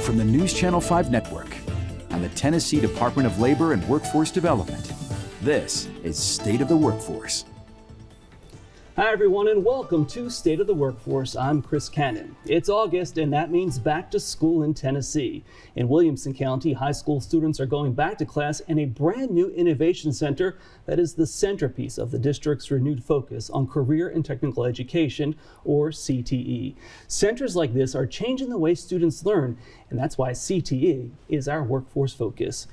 from the News Channel 5 Network and the Tennessee Department of Labor and Workforce Development, this is State of the Workforce. Hi everyone, and welcome to State of the Workforce. I'm Chris Cannon. It's August, and that means back to school in Tennessee. In Williamson County, high school students are going back to class in a brand new innovation center that is the centerpiece of the district's renewed focus on career and technical education, or CTE. Centers like this are changing the way students learn, and that's why CTE is our workforce focus.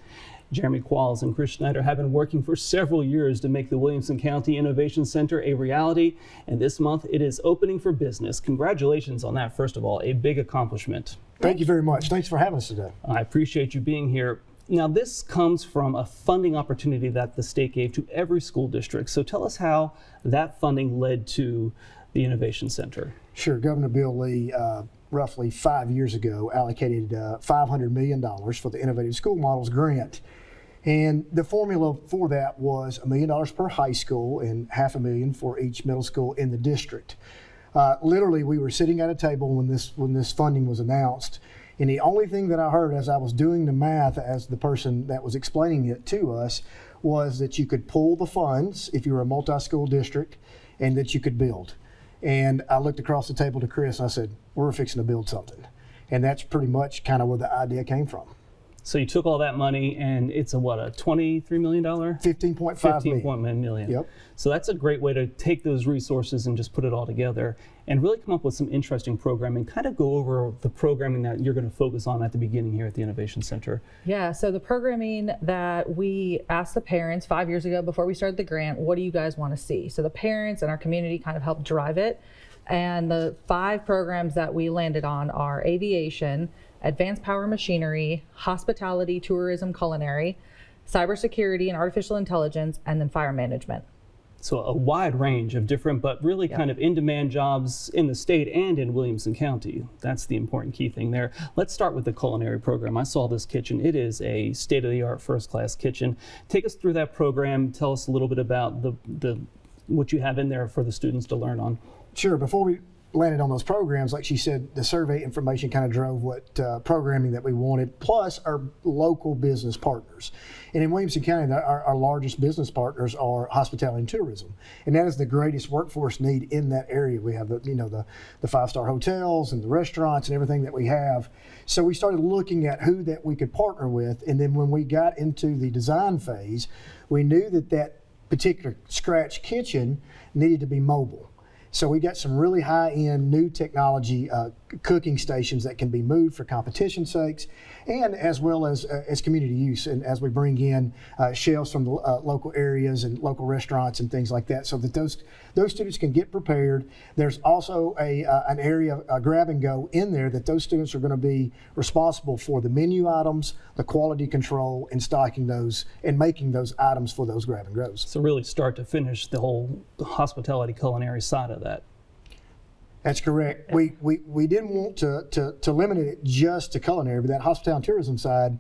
Jeremy Qualls and Chris Schneider have been working for several years to make the Williamson County Innovation Center a reality, and this month it is opening for business. Congratulations on that, first of all, a big accomplishment. Thank you very much. Thanks for having us today. I appreciate you being here. Now, this comes from a funding opportunity that the state gave to every school district. So tell us how that funding led to the Innovation Center. Sure. Governor Bill Lee, roughly 5 years ago, allocated $500 million for the Innovative School Models grant. And the formula for that was $1 million per high school and $500,000 for each middle school in the district. Literally, we were sitting at a table when this funding was announced, and the only thing that I heard as I was doing the math as the person that was explaining it to us was that you could pull the funds if you were a multi-school district and that you could build. And I looked across the table to Chris and I said, we're fixing to build something. And that's pretty much kind of where the idea came from. So you took all that money, and it's a $23 million? $15.5 million. Yep. So that's a great way to take those resources and just put it all together and really come up with some interesting programming, kind of go over the programming that you're going to focus on at the beginning here at the Innovation Center. Yeah, so the programming that we asked the parents 5 years ago before we started the grant, what do you guys want to see? So the parents and our community kind of helped drive it. And the 5 programs that we landed on are aviation, advanced power machinery, hospitality, tourism, culinary, cybersecurity and artificial intelligence, and then fire management. So a wide range of different, but really kind of in-demand jobs in the state and in Williamson County. That's the important key thing there. Let's start with the culinary program. I saw this kitchen. It is a state-of-the-art first-class kitchen. Take us through that program. Tell us a little bit about the what you have in there for the students to learn on. Sure. Before we landed on those programs, like she said, the survey information kind of drove what programming that we wanted, plus our local business partners. And in Williamson County, our largest business partners are hospitality and tourism, and that is the greatest workforce need in that area. We have the 5-star hotels and the restaurants and everything that we have. So we started looking at who that we could partner with, and then when we got into the design phase, we knew that particular scratch kitchen needed to be mobile. So we got some really high-end new technology cooking stations that can be moved for competition sakes, and as well as community use. And as we bring in chefs from the local areas and local restaurants and things like that, so that those students can get prepared. There's also an area, a grab and go in there, that those students are going to be responsible for the menu items, the quality control, and stocking those and making those items for those grab and goes. So really start to finish the whole hospitality culinary side of that. That's correct. We didn't want to limit it just to culinary, but that hospitality and tourism side,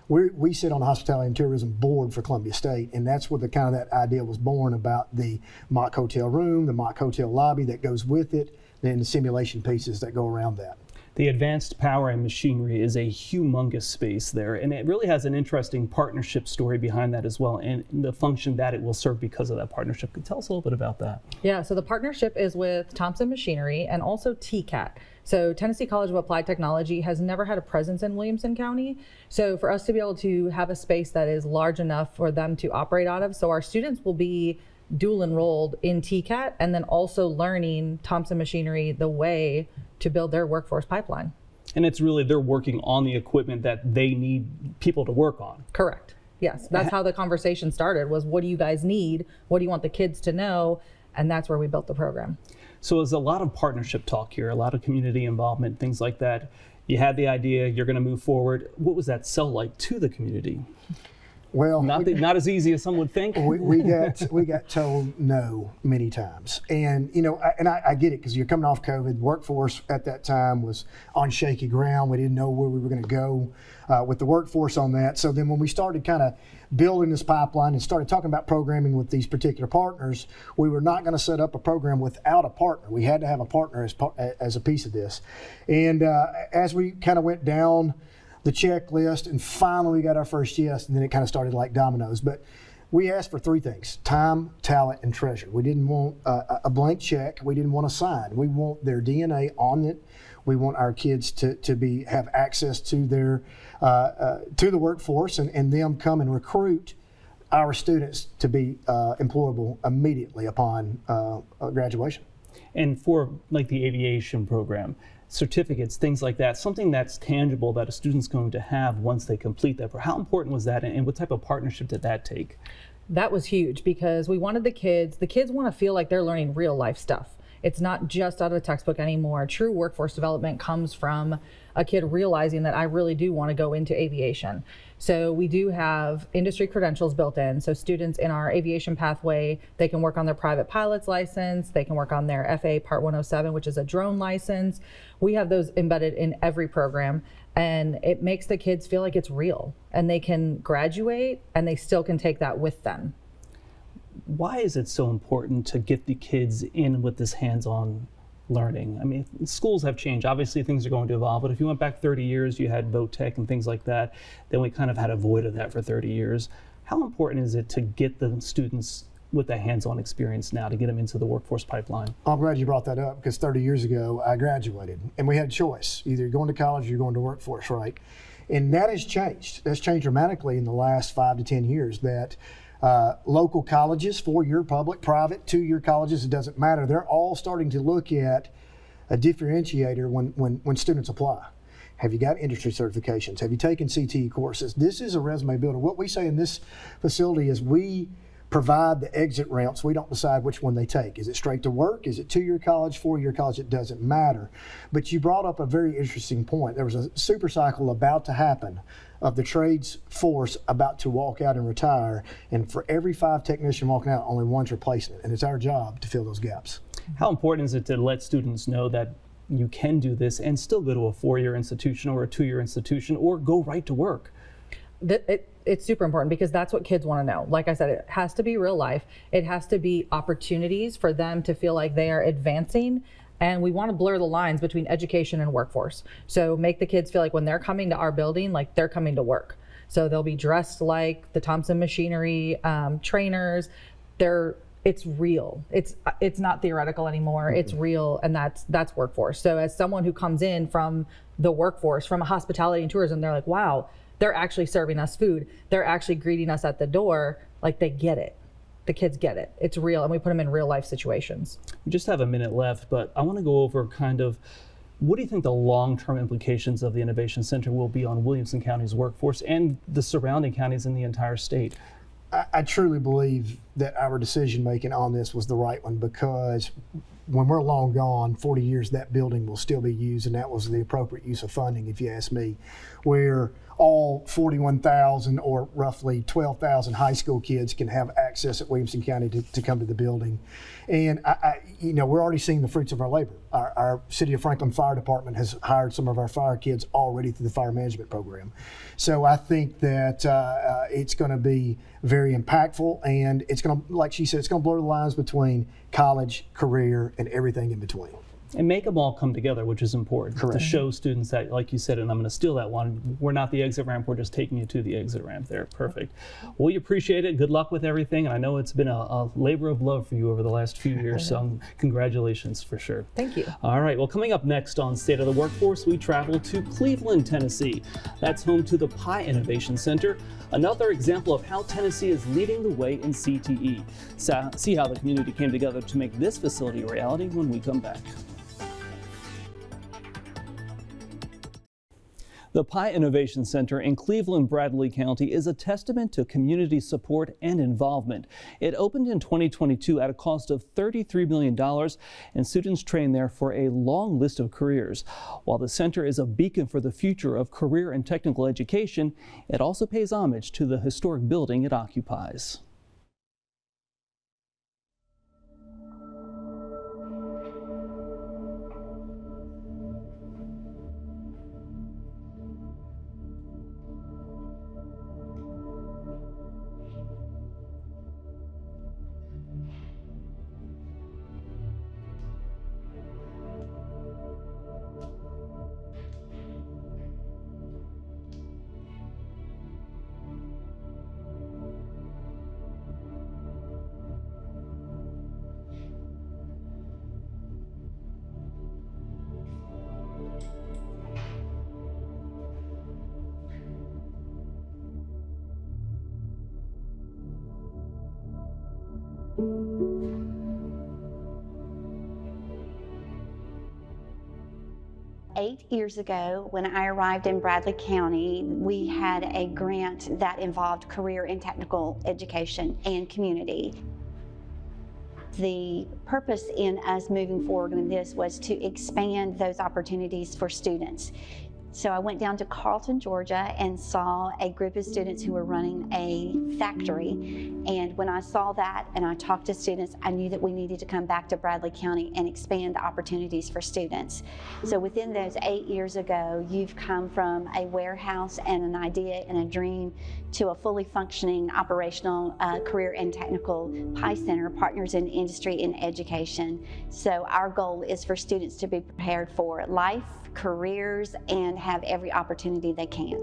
we sit on the hospitality and tourism board for Columbia State, and that's where that idea was born about the mock hotel room, the mock hotel lobby that goes with it, and the simulation pieces that go around that. The advanced power and machinery is a humongous space there, and it really has an interesting partnership story behind that as well, and the function that it will serve because of that partnership. Could you tell us a little bit about that? Yeah, so the partnership is with Thompson Machinery and also TCAT. So Tennessee College of Applied Technology has never had a presence in Williamson County. So for us to be able to have a space that is large enough for them to operate out of, so our students will be dual enrolled in TCAT and then also learning Thompson Machinery the way to build their workforce pipeline. And it's really, they're working on the equipment that they need people to work on. Correct. Yes, that's how the conversation started, was what do you guys need? What do you want the kids to know? And that's where we built the program. So there's a lot of partnership talk here, a lot of community involvement, things like that. You had the idea, you're going to move forward. What was that sell like to the community? Well, not as easy as some would think. we got told no many times, and I get it, because you're coming off COVID. Workforce at that time was on shaky ground. We didn't know where we were going to go with the workforce on that. So then when we started kind of building this pipeline and started talking about programming with these particular partners, we were not going to set up a program without a partner. We had to have a partner as a piece of this. And as we kind of went down the checklist, and finally we got our first yes, and then it kind of started like dominoes. But we asked for three things: time, talent, and treasure. We didn't want a blank check. We didn't want a sign. We want their DNA on it. We want our kids to have access to their to the workforce, and them come and recruit our students to be employable immediately upon graduation. And for like the aviation program, certificates, things like that, something that's tangible that a student's going to have once they complete that. How important was that, and what type of partnership did that take? That was huge because we wanted the kids want to feel like they're learning real life stuff. It's not just out of a textbook anymore. True workforce development comes from a kid realizing that I really do want to go into aviation. So we do have industry credentials built in. So students in our aviation pathway, they can work on their private pilot's license, they can work on their FAA Part 107, which is a drone license. We have those embedded in every program, and it makes the kids feel like it's real, and they can graduate and they still can take that with them. Why is it so important to get the kids in with this hands-on learning? I mean, schools have changed. Obviously, things are going to evolve, but if you went back 30 years, you had voc tech and things like that, then we kind of had a void of that for 30 years. How important is it to get the students with that hands-on experience now, to get them into the workforce pipeline? I'm glad you brought that up, because 30 years ago, I graduated, and we had a choice. Either you're going to college or you're going to workforce, right? And that has changed. That's changed dramatically in the last 5 to 10 years, that local colleges, 4-year public, private, 2-year colleges, it doesn't matter. They're all starting to look at a differentiator when students apply. Have you got industry certifications? Have you taken CTE courses? This is a resume builder. What we say in this facility is we provide the exit ramps. We don't decide which one they take. Is it straight to work? Is it 2-year college, 4-year college? It doesn't matter. But you brought up a very interesting point. There was a super cycle about to happen of the trades force about to walk out and retire. And for every 5 technicians walking out, only one's replacing it. And it's our job to fill those gaps. How important is it to let students know that you can do this and still go to a 4-year institution or a 2-year institution, or go right to work? It's super important, because that's what kids want to know. Like I said, it has to be real life. It has to be opportunities for them to feel like they are advancing. And we want to blur the lines between education and workforce. So make the kids feel like when they're coming to our building, like they're coming to work. So they'll be dressed like the Thompson Machinery trainers. It's real. It's not theoretical anymore. Mm-hmm. It's real, and that's workforce. So as someone who comes in from the workforce, from hospitality and tourism, they're like, wow, they're actually serving us food. They're actually greeting us at the door. Like, they get it. The kids get it. It's real, and we put them in real life situations. We just have a minute left, but I want to go over kind of, what do you think the long-term implications of the Innovation Center will be on Williamson County's workforce and the surrounding counties in the entire state? I truly believe that our decision making on this was the right one, because when we're long gone, 40 years, that building will still be used, and that was the appropriate use of funding, if you ask me, where all 41,000 or roughly 12,000 high school kids can have access at Williamson County to come to the building. And we're already seeing the fruits of our labor. Our City of Franklin Fire Department has hired some of our fire kids already through the fire management program. So I think that it's going to be very impactful, and it's going to, like she said, it's going to blur the lines between college, career, and everything in between. And make them all come together, which is important. Correct. To show students that, like you said, and I'm going to steal that one, we're not the exit ramp, we're just taking you to the exit ramp there. Perfect. Well, we appreciate it. Good luck with everything. And I know it's been a labor of love for you over the last few years, so congratulations for sure. Thank you. All right, well, coming up next on State of the Workforce, we travel to Cleveland, Tennessee. That's home to the Pi Innovation Center, another example of how Tennessee is leading the way in CTE. See how the community came together to make this facility a reality when we come back. The Pi Innovation Center in Cleveland, Bradley County is a testament to community support and involvement. It opened in 2022 at a cost of $33 million, and students train there for a long list of careers. While the center is a beacon for the future of career and technical education, it also pays homage to the historic building it occupies. Eight years ago, when I arrived in Bradley County, we had a grant that involved career and technical education and community. The purpose in us moving forward with this was to expand those opportunities for students. So I went down to Carlton, Georgia, and saw a group of students who were running a factory. And when I saw that and I talked to students, I knew that we needed to come back to Bradley County and expand the opportunities for students. So within those 8 years ago, you've come from a warehouse and an idea and a dream to a fully functioning operational career and technical PI Center, partners in industry and education. So our goal is for students to be prepared for life, careers, and have every opportunity they can.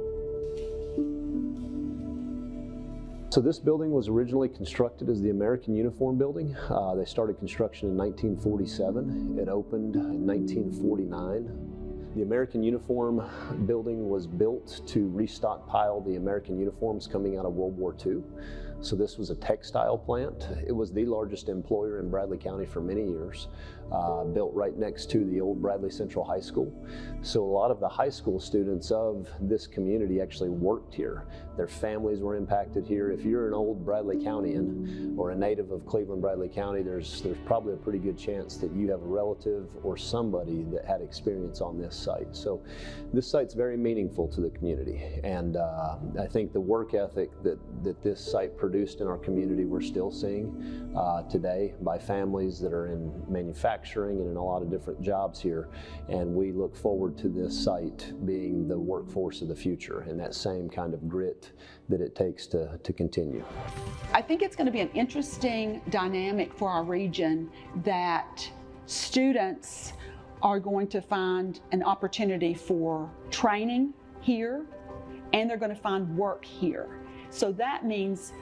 So this building was originally constructed as the American Uniform Building. They started construction in 1947. It opened in 1949. The American Uniform Building was built to restockpile the American uniforms coming out of World War II. So this was a textile plant. It was the largest employer in Bradley County for many years, built right next to the old Bradley Central High School. So a lot of the high school students of this community actually worked here. Their families were impacted here. If you're an old Bradley Countian or a native of Cleveland, Bradley County, there's probably a pretty good chance that you have a relative or somebody that had experience on this site. So this site's very meaningful to the community. And I think the work ethic that this site produced in our community we're still seeing today by families that are in manufacturing and in a lot of different jobs here. And we look forward to this site being the workforce of the future and that same kind of grit that it takes to continue. I think it's going to be an interesting dynamic for our region that students are going to find an opportunity for training here, and they're going to find work here. So that means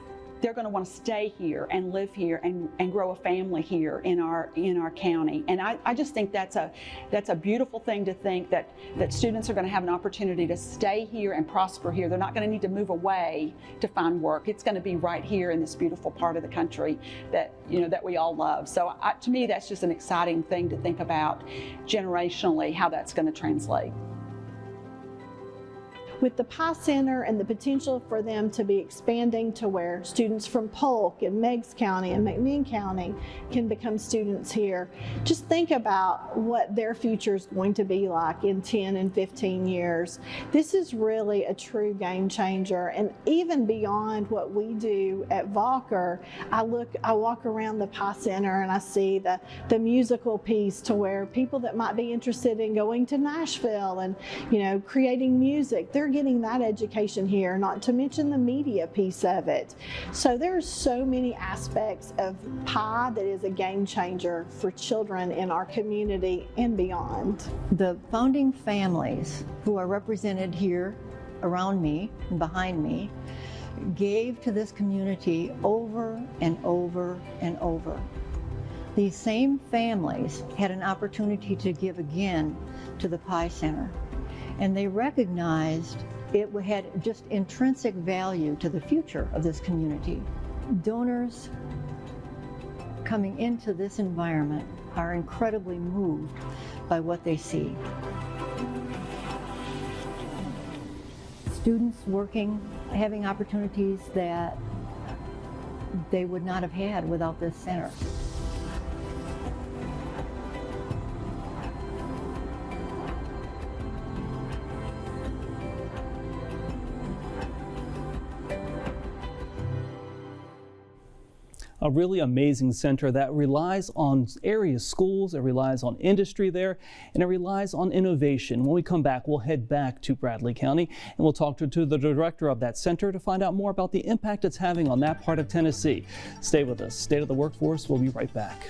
they're going to want to stay here and live here and grow a family here in our county. And I just think that's a beautiful thing to think that students are going to have an opportunity to stay here and prosper here. They're not going to need to move away to find work. It's going to be right here in this beautiful part of the country that we all love. So to me, that's just an exciting thing to think about generationally, how that's going to translate. With the PI Center and the potential for them to be expanding to where students from Polk and Meigs County and McMinn County can become students here, just think about what their future is going to be like in 10 and 15 years. This is really a true game changer. And even beyond what we do at Valker, I walk around the PI Center and I see the musical piece to where people that might be interested in going to Nashville and creating music, they're getting that education here, not to mention the media piece of it. So there's so many aspects of PI that is a game changer for children in our community and beyond. The founding families who are represented here around me and behind me gave to this community over and over and over. These same families had an opportunity to give again to the PI Center. And they recognized it had just intrinsic value to the future of this community. Donors coming into this environment are incredibly moved by what they see. Students working, having opportunities that they would not have had without this center. A really amazing center that relies on area schools, it relies on industry there, and it relies on innovation. When we come back, we'll head back to Bradley County and we'll talk to the director of that center to find out more about the impact it's having on that part of Tennessee. Stay with us. State of the Workforce, we'll be right back.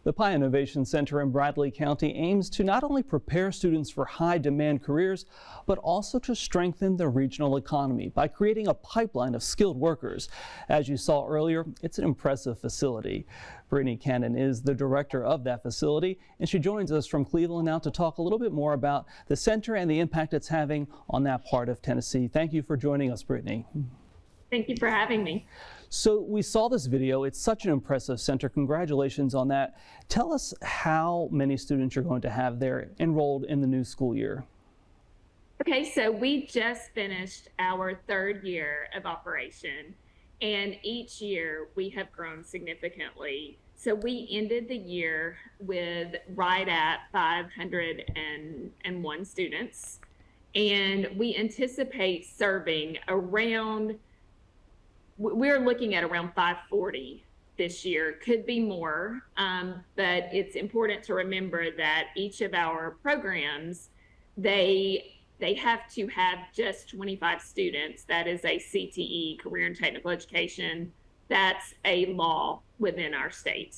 The Pi Innovation Center in Bradley County aims to not only prepare students for high-demand careers, but also to strengthen the regional economy by creating a pipeline of skilled workers. As you saw earlier, it's an impressive facility. Brittany Cannon is the director of that facility, and she joins us from Cleveland now to talk a little bit more about the center and the impact it's having on that part of Tennessee. Thank you for joining us, Brittany. Thank you for having me. So we saw this video. It's such an impressive center. Congratulations on that. Tell us how many students you're going to have there enrolled in the new school year. Okay, so we just finished our 3rd year of operation, and each year we have grown significantly. So we ended the year with right at 501 students, and we anticipate serving around, we're looking at around 540 this year, could be more, but it's important to remember that each of our programs, they have to have just 25 students. That is a CTE, Career and Technical Education. That's a law within our state.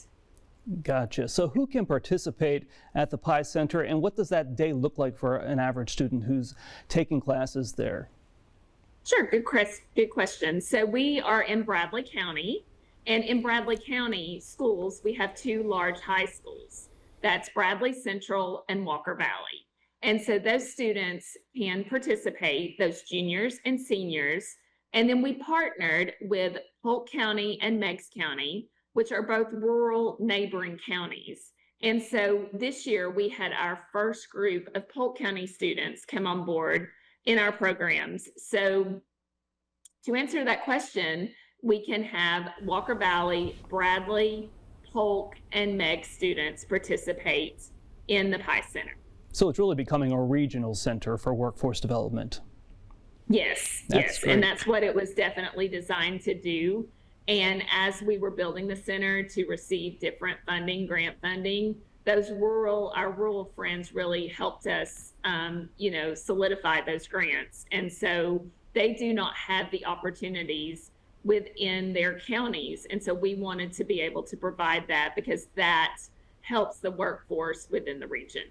Gotcha. So who can participate at the Pi Center, and what does that day look like for an average student who's taking classes there? Sure, good question. So we are in Bradley County, and in Bradley County schools, we have 2 large high schools. That's Bradley Central and Walker Valley. And so those students can participate, those juniors and seniors. And then we partnered with Polk County and Meigs County, which are both rural neighboring counties. And so this year we had our first group of Polk County students come on board in our programs. So to answer that question, we can have Walker Valley, Bradley, Polk, and Meigs students participate in the Pi Center. So it's really becoming a regional center for workforce development. Yes, yes, and that's what it was definitely designed to do. And as we were building the center to receive different funding, grant funding, our rural friends really helped us, solidify those grants. And so they do not have the opportunities within their counties. And so we wanted to be able to provide that because that helps the workforce within the region.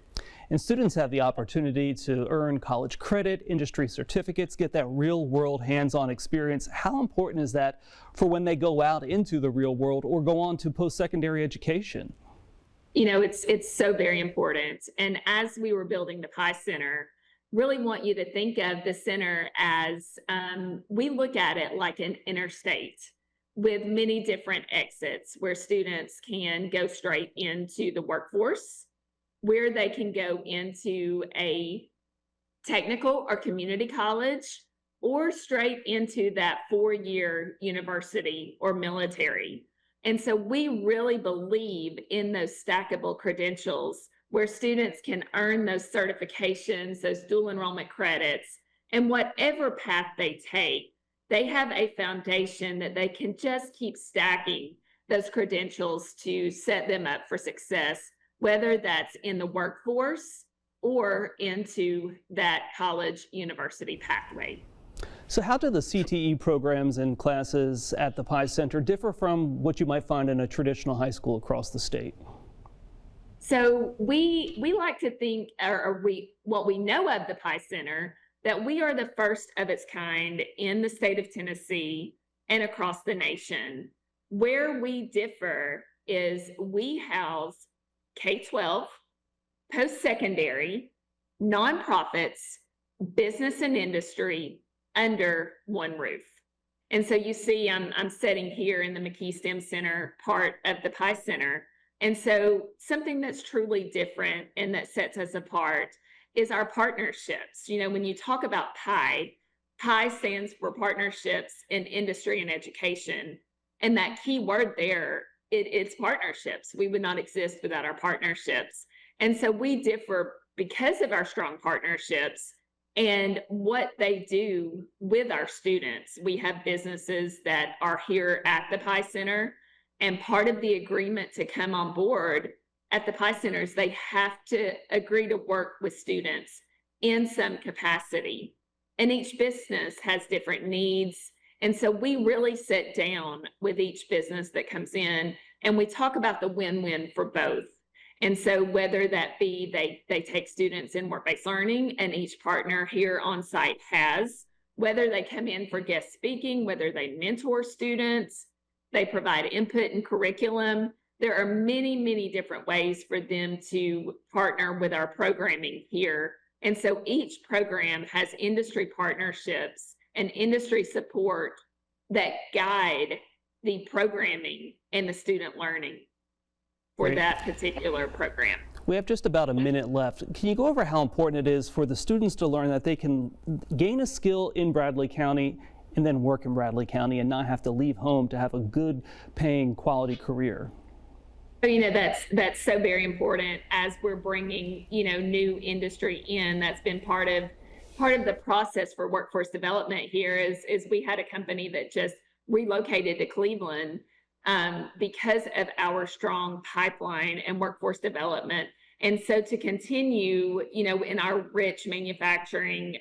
And students have the opportunity to earn college credit, industry certificates, get that real-world hands-on experience. How important is that for when they go out into the real world or go on to post-secondary education? You know, it's so very important. And as we were building the Pi Center, really want you to think of the center as, we look at it like an interstate with many different exits where students can go straight into the workforce, where they can go into a technical or community college, or straight into that 4-year university or military. And so we really believe in those stackable credentials where students can earn those certifications, those dual enrollment credits, and whatever path they take, they have a foundation that they can just keep stacking those credentials to set them up for success, whether that's in the workforce or into that college university pathway. So how do the CTE programs and classes at the Pi Center differ from what you might find in a traditional high school across the state? So we like to think, what we know of the Pi Center, that we are the first of its kind in the state of Tennessee and across the nation. Where we differ is we house K-12, post-secondary, nonprofits, business and industry under one roof. And so you see I'm sitting here in the McKee STEM Center part of the Pi Center. And so something that's truly different and that sets us apart is our partnerships. You know, when you talk about Pi, Pi stands for partnerships in industry and education. And that key word there, it's partnerships. We would not exist without our partnerships. And so we differ because of our strong partnerships and what they do with our students. We have businesses that are here at the Pi Center, and part of the agreement to come on board at the Pi Centers, they have to agree to work with students in some capacity. And each business has different needs. And so we really sit down with each business that comes in And we talk about the win-win for both. And so whether that be they take students in work-based learning, and each partner here on site has, whether they come in for guest speaking, whether they mentor students, they provide input in curriculum. There are many, many different ways for them to partner with our programming here. And so each program has industry partnerships and industry support that guide the programming and the student learning for that particular program. We have just about a minute left. Can you go over how important it is for the students to learn that they can gain a skill in Bradley County and then work in Bradley County and not have to leave home to have a good paying quality career? You know, that's so very important as we're bringing, you know, new industry in. That's been part of the process for workforce development here is we had a company that just relocated to Cleveland because of our strong pipeline and workforce development. And so to continue, you know, in our rich manufacturing,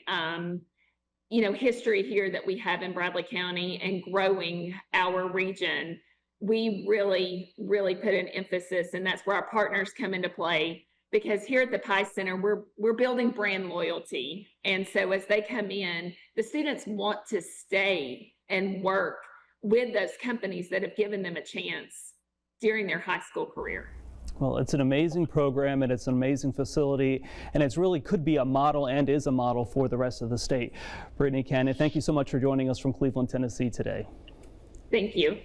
you know, history here that we have in Bradley County and growing our region, we really, really put an emphasis, and that's where our partners come into play. Because here at the Pie Center, we're building brand loyalty. And so as they come in, the students want to stay and work with those companies that have given them a chance during their high school career. Well, it's an amazing program and it's an amazing facility, and it's really could be a model and is a model for the rest of the state. Brittany Cannon, thank you so much for joining us from Cleveland, Tennessee today. Thank you.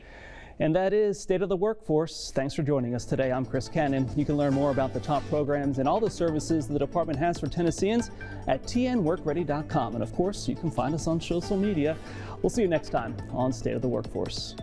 And that is State of the Workforce. Thanks for joining us today. I'm Chris Cannon. You can learn more about the top programs and all the services the department has for Tennesseans at tnworkready.com. And of course, you can find us on social media. We'll see you next time on State of the Workforce.